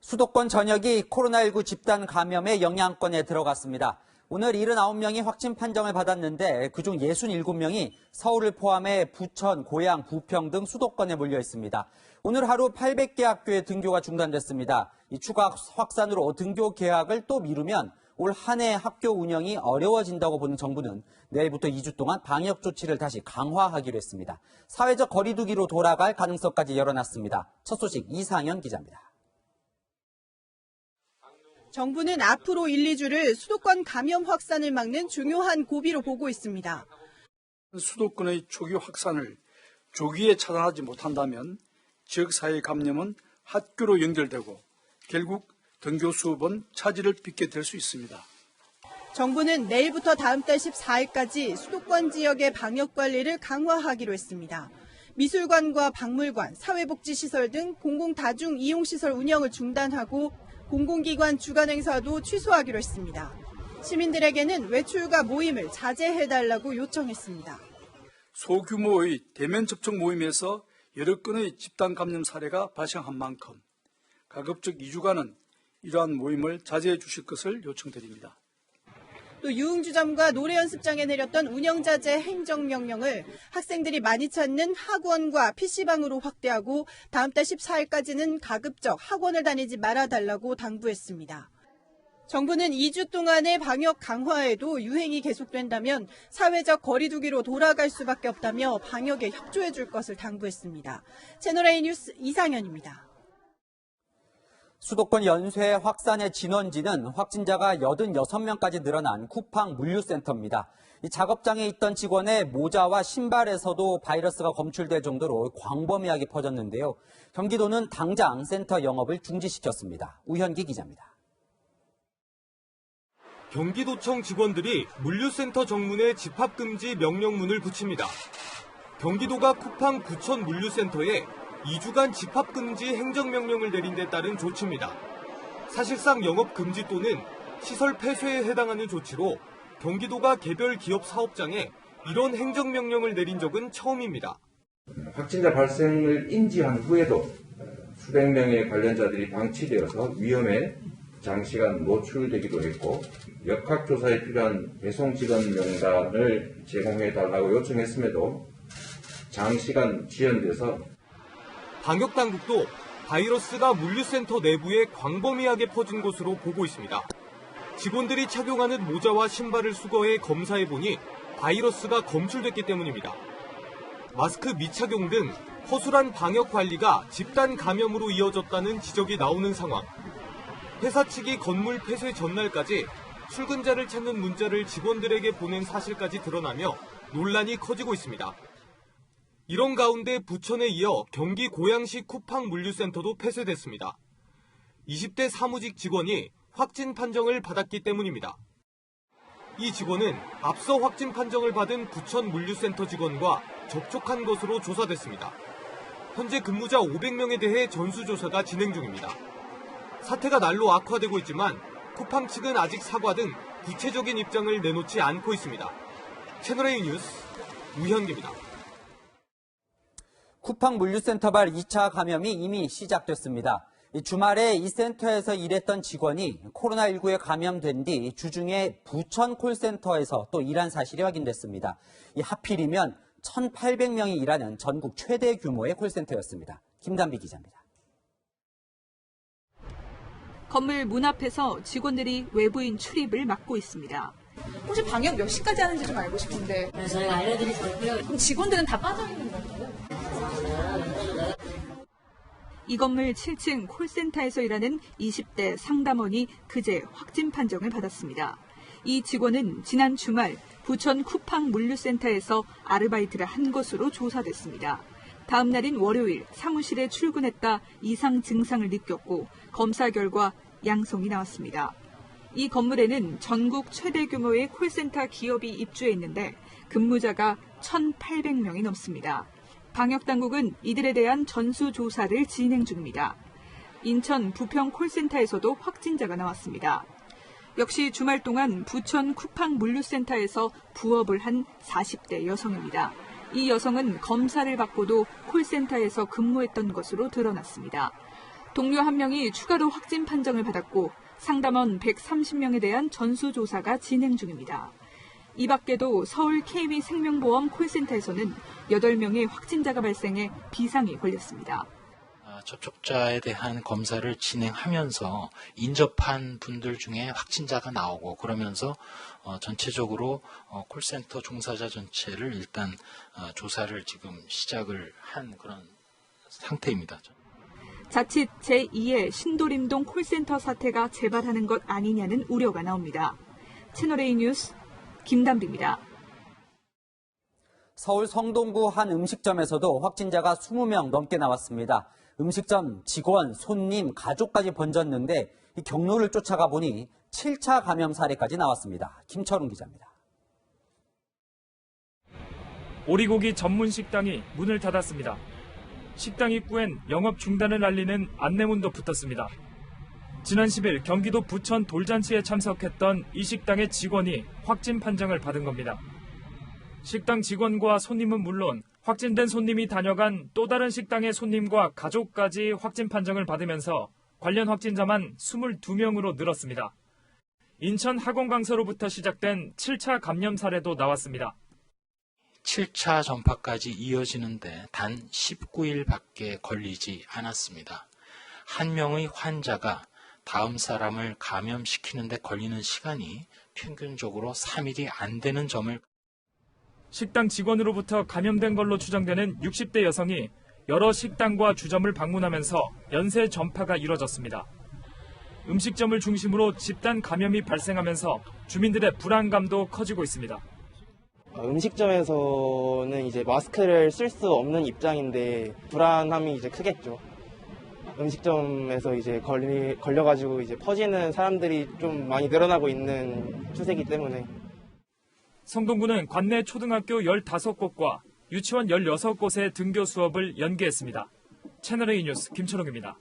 수도권 전역이 코로나19 집단 감염의 영향권에 들어갔습니다. 오늘 79명이 확진 판정을 받았는데 그중 67명이 서울을 포함해 부천, 고양, 부평 등 수도권에 몰려 있습니다. 오늘 하루 800개 학교의 등교가 중단됐습니다. 이 추가 확산으로 등교 개학을 또 미루면 올 한 해 학교 운영이 어려워진다고 보는 정부는 내일부터 2주 동안 방역 조치를 다시 강화하기로 했습니다. 사회적 거리 두기로 돌아갈 가능성까지 열어놨습니다. 첫 소식 이상현 기자입니다. 정부는 앞으로 1, 2주를 수도권 감염 확산을 막는 중요한 고비로 보고 있습니다. 수도권의 초기 확산을 조기에 차단하지 못한다면 지역사회 감염은 학교로 연결되고 결국 등교 수업은 차질을 빚게 될 수 있습니다. 정부는 내일부터 다음 달 14일까지 수도권 지역의 방역 관리를 강화하기로 했습니다. 미술관과 박물관, 사회복지시설 등 공공다중 이용시설 운영을 중단하고 공공기관 주간 행사도 취소하기로 했습니다. 시민들에게는 외출과 모임을 자제해달라고 요청했습니다. 소규모의 대면 접촉 모임에서 여러 건의 집단 감염 사례가 발생한 만큼 가급적 2주간은 이러한 모임을 자제해 주실 것을 요청드립니다. 또 유흥주점과 노래연습장에 내렸던 운영자제 행정명령을 학생들이 많이 찾는 학원과 PC방으로 확대하고 다음 달 14일까지는 가급적 학원을 다니지 말아달라고 당부했습니다. 정부는 2주 동안의 방역 강화에도 유행이 계속된다면 사회적 거리 두기로 돌아갈 수밖에 없다며 방역에 협조해 줄 것을 당부했습니다. 채널A 뉴스 이상현입니다. 수도권 연쇄 확산의 진원지는 확진자가 86명까지 늘어난 쿠팡 물류센터입니다. 이 작업장에 있던 직원의 모자와 신발에서도 바이러스가 검출될 정도로 광범위하게 퍼졌는데요. 경기도는 당장 센터 영업을 중지시켰습니다. 우현기 기자입니다. 경기도청 직원들이 물류센터 정문에 집합금지 명령문을 붙입니다. 경기도가 쿠팡 부천 물류센터에 2주간 집합금지 행정명령을 내린 데 따른 조치입니다. 사실상 영업금지 또는 시설 폐쇄에 해당하는 조치로 경기도가 개별 기업 사업장에 이런 행정명령을 내린 적은 처음입니다. 확진자 발생을 인지한 후에도 수백 명의 관련자들이 방치되어서 위험에 장시간 노출되기도 했고 역학조사에 필요한 배송 직원 명단을 제공해달라고 요청했음에도 장시간 지연돼서 방역당국도 바이러스가 물류센터 내부에 광범위하게 퍼진 것으로 보고 있습니다. 직원들이 착용하는 모자와 신발을 수거해 검사해보니 바이러스가 검출됐기 때문입니다. 마스크 미착용 등 허술한 방역 관리가 집단 감염으로 이어졌다는 지적이 나오는 상황. 회사 측이 건물 폐쇄 전날까지 출근자를 찾는 문자를 직원들에게 보낸 사실까지 드러나며 논란이 커지고 있습니다. 이런 가운데 부천에 이어 경기 고양시 쿠팡 물류센터도 폐쇄됐습니다. 20대 사무직 직원이 확진 판정을 받았기 때문입니다. 이 직원은 앞서 확진 판정을 받은 부천 물류센터 직원과 접촉한 것으로 조사됐습니다. 현재 근무자 500명에 대해 전수조사가 진행 중입니다. 사태가 날로 악화되고 있지만 쿠팡 측은 아직 사과 등 구체적인 입장을 내놓지 않고 있습니다. 채널A 뉴스 우현기입니다. 쿠팡 물류센터발 2차 감염이 이미 시작됐습니다. 주말에 이 센터에서 일했던 직원이 코로나19에 감염된 뒤 주중에 부천 콜센터에서 또 일한 사실이 확인됐습니다. 하필이면 1,800명이 일하는 전국 최대 규모의 콜센터였습니다. 김단비 기자입니다. 건물 문 앞에서 직원들이 외부인 출입을 막고 있습니다. 혹시 방역 몇 시까지 하는지 좀 알고 싶은데. 네, 저희가 알려드릴 수 없고요. 그럼 직원들은 다 빠져있는 건가요? 이 건물 7층 콜센터에서 일하는 20대 상담원이 그제 확진 판정을 받았습니다. 이 직원은 지난 주말 부천 쿠팡 물류센터에서 아르바이트를 한 것으로 조사됐습니다. 다음 날인 월요일 사무실에 출근했다 이상 증상을 느꼈고 검사 결과 양성이 나왔습니다. 이 건물에는 전국 최대 규모의 콜센터 기업이 입주해 있는데 근무자가 1,800명이 넘습니다. 방역당국은 이들에 대한 전수조사를 진행 중입니다. 인천 부평 콜센터에서도 확진자가 나왔습니다. 역시 주말 동안 부천 쿠팡 물류센터에서 부업을 한 40대 여성입니다. 이 여성은 검사를 받고도 콜센터에서 근무했던 것으로 드러났습니다. 동료 1명이 추가로 확진 판정을 받았고 상담원 130명에 대한 전수조사가 진행 중입니다. 이 밖에도 서울 KB생명보험 콜센터에서는 8명의 확진자가 발생해 비상이 걸렸습니다. 접촉자에 대한 검사를 진행하면서 인접한 분들 중에 확진자가 나오고 그러면서 전체적으로 콜센터 종사자 전체를 일단 조사를 지금 시작을 한 그런 상태입니다. 자칫 제2의 신도림동 콜센터 사태가 재발하는 것 아니냐는 우려가 나옵니다. 채널A 뉴스 김담비입니다. 서울 성동구 한 음식점에서도 확진자가 20명 넘게 나왔습니다. 음식점 직원, 손님, 가족까지 번졌는데 이 경로를 쫓아가 보니 7차 감염 사례까지 나왔습니다. 김철웅 기자입니다. 오리고기 전문 식당이 문을 닫았습니다. 식당 입구엔 영업 중단을 알리는 안내문도 붙었습니다. 지난 10일 경기도 부천 돌잔치에 참석했던 이 식당의 직원이 확진 판정을 받은 겁니다. 식당 직원과 손님은 물론 확진된 손님이 다녀간 또 다른 식당의 손님과 가족까지 확진 판정을 받으면서 관련 확진자만 22명으로 늘었습니다. 인천 학원 강사로부터 시작된 7차 감염 사례도 나왔습니다. 7차 전파까지 이어지는데 단 19일밖에 걸리지 않았습니다. 한 명의 환자가 다음 사람을 감염시키는데 걸리는 시간이 평균적으로 3일이 안 되는 점을 식당 직원으로부터 감염된 걸로 추정되는 60대 여성이 여러 식당과 주점을 방문하면서 연쇄 전파가 이뤄졌습니다. 음식점을 중심으로 집단 감염이 발생하면서 주민들의 불안감도 커지고 있습니다. 음식점에서는 이제 마스크를 쓸 수 없는 입장인데 불안함이 이제 크겠죠. 음식점에서 이제 걸려가지고 이제 퍼지는 사람들이 좀 많이 늘어나고 있는 추세이기 때문에. 성동구는 관내 초등학교 15곳과 유치원 16곳의 등교 수업을 연기했습니다. 채널A 뉴스 김철웅입니다.